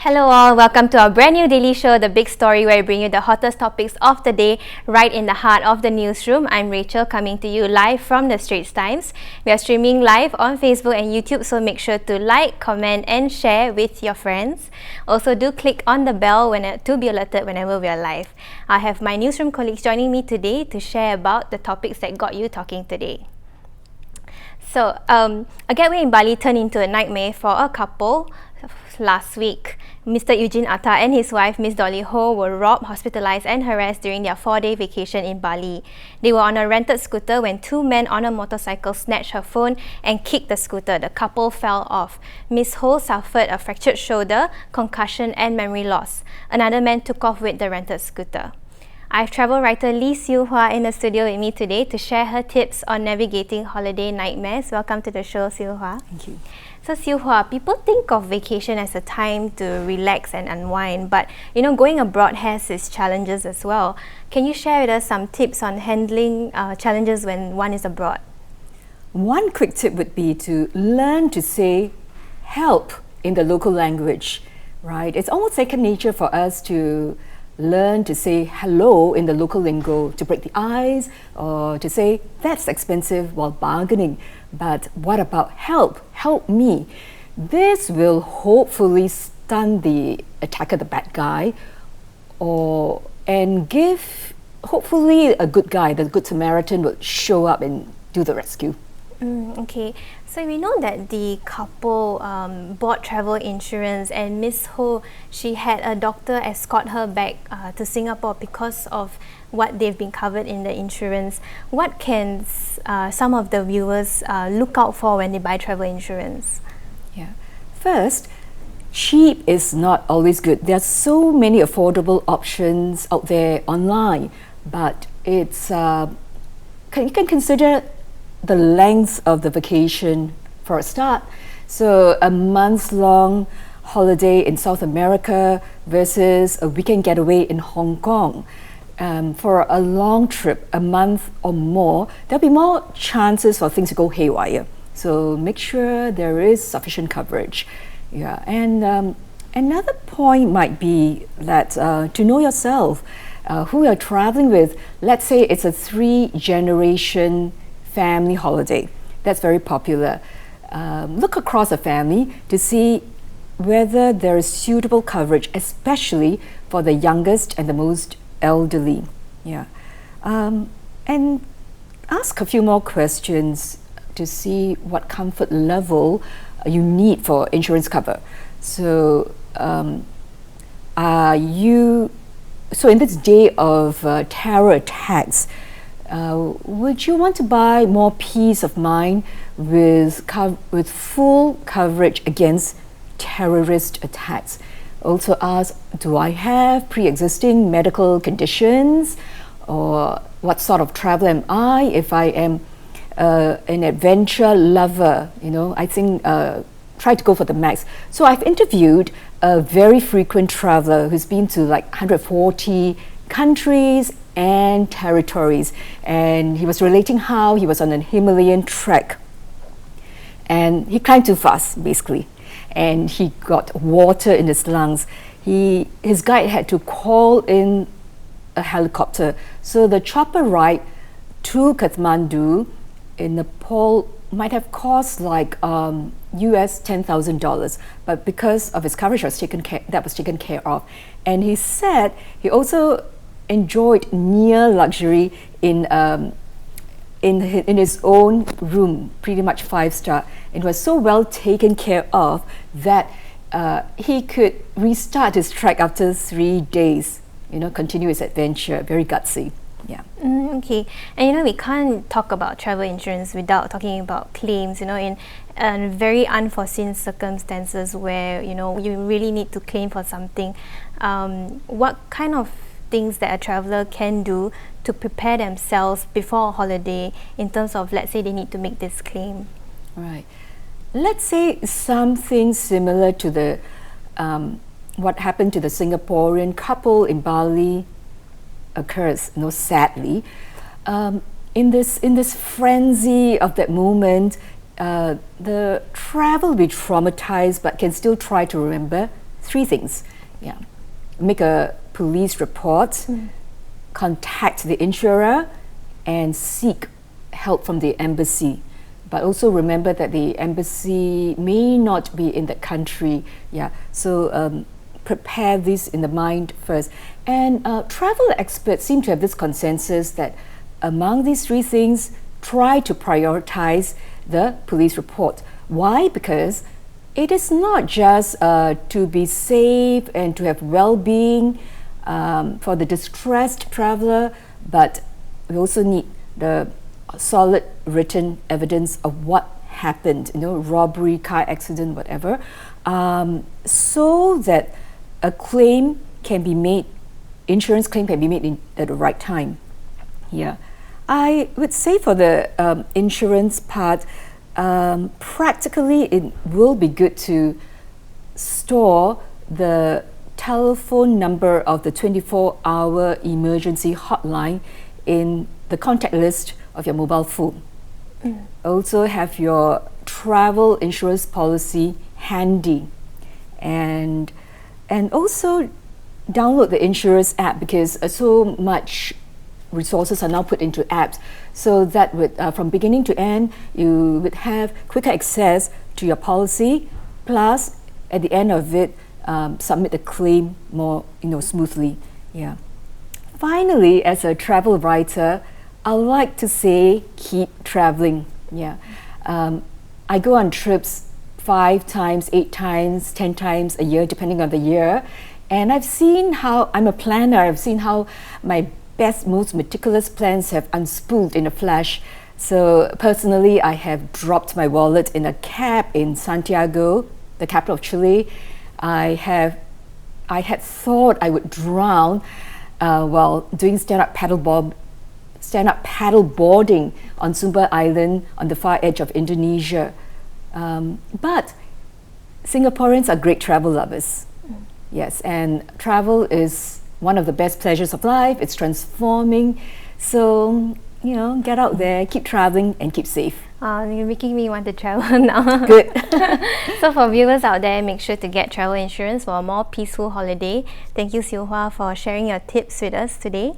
Hello all, welcome to our brand new daily show, The Big Story, where we bring you the hottest topics of the day right in the heart of the newsroom. I'm Rachel, coming to you live from the Straits Times. We are streaming live on Facebook and YouTube, so make sure to like, comment and share with your friends. Also, do click on the bell to be alerted whenever we are live. I have my newsroom colleagues joining me today to share about the topics that got you talking today. So, a getaway in Bali turned into a nightmare for a couple last week. Mr. Eugene Atta and his wife, Miss Dolly Ho, were robbed, hospitalized and harassed during their 4-day vacation in Bali. They were on a rented scooter when two men on a motorcycle snatched her phone and kicked the scooter. The couple fell off. Miss Ho suffered a fractured shoulder, concussion and memory loss. Another man took off with the rented scooter. I have travel writer Lee Siew Hua in the studio with me today to share her tips on navigating holiday nightmares. Welcome to the show, Siew Hua. Thank you. So Siew Hua, people think of vacation as a time to relax and unwind, but going abroad has its challenges as well. Can you share with us some tips on handling challenges when one is abroad? One quick tip would be to learn to say help in the local language, right? It's almost second nature for us to learn to say hello in the local lingo, to break the ice, or to say that's expensive while bargaining. But what about help? Help me. This will hopefully stun the attacker, the bad guy, and give hopefully a good guy, the good Samaritan, will show up and do the rescue. Okay, so we know that the couple bought travel insurance, and Miss Ho, she had a doctor escort her back to Singapore because of what they've been covered in the insurance. What can some of the viewers look out for when they buy travel insurance? Yeah. First, cheap is not always good. There are so many affordable options out there online, but it's you can consider the length of the vacation for a start. So a month-long holiday in South America versus a weekend getaway in Hong Kong. For a long trip, a month or more, there'll be more chances for things to go haywire. So make sure there is sufficient coverage. Yeah, and another point might be that to know yourself, who you're traveling with. Let's say it's a 3-generation family holiday. That's very popular. Look across a family to see whether there is suitable coverage, especially for the youngest and the most elderly. Yeah, and ask a few more questions to see what comfort level you need for insurance cover. So, so in this day of terror attacks, would you want to buy more peace of mind with full coverage against terrorist attacks? Also ask, do I have pre-existing medical conditions? Or what sort of traveler am I? If I am an adventure lover, I think try to go for the max. So I've interviewed a very frequent traveler who's been to like 140 countries and territories, and he was relating how he was on a Himalayan trek and he climbed too fast basically, and he got water in his lungs. His guide had to call in a helicopter, so the chopper ride to Kathmandu in Nepal might have cost like US $10,000, but because of his coverage was taken care of. And he said he also enjoyed near luxury in his own room, pretty much 5-star. It was so well taken care of that he could restart his trek after 3 days, continue his adventure. Very gutsy. Yeah. Okay, and we can't talk about travel insurance without talking about claims, in very unforeseen circumstances where you really need to claim for something. What kind of things that a traveler can do to prepare themselves before a holiday in terms of, let's say, they need to make this claim? Right. Let's say something similar to the what happened to the Singaporean couple in Bali occurs, sadly. In this frenzy of that moment, the travel will be traumatized, but can still try to remember three things. Yeah, make a police report, contact the insurer, and seek help from the embassy. But also remember that the embassy may not be in the country. Yeah, so prepare this in the mind first. And travel experts seem to have this consensus that among these three things, try to prioritize the police report. Why? Because it is not just to be safe and to have well-being for the distressed traveler, but we also need the solid written evidence of what happened, robbery, car accident, whatever, so that a claim can be made, insurance claim can be made at the right time. Yeah, I would say for the insurance part, practically it will be good to store the telephone number of the 24-hour emergency hotline in the contact list of your mobile phone. Also have your travel insurance policy handy, and also download the insurance app, because so much resources are now put into apps, so that would from beginning to end you would have quicker access to your policy, plus at the end of it submit the claim more smoothly. Yeah. Finally, as a travel writer, I like to say keep traveling. Yeah, I go on trips 5 times, 8 times, 10 times a year, depending on the year, and I've seen how I'm a planner. I've seen how my best, most meticulous plans have unspooled in a flash. So personally, I have dropped my wallet in a cab in Santiago, the capital of Chile. I had thought I would drown while doing stand-up paddle boarding on Sumba Island on the far edge of Indonesia. But Singaporeans are great travel lovers. Yes, and travel is one of the best pleasures of life. It's transforming. So, get out there, keep traveling, and keep safe. You're making me want to travel now. Good. So for viewers out there, make sure to get travel insurance for a more peaceful holiday. Thank you, Siew Hua, for sharing your tips with us today.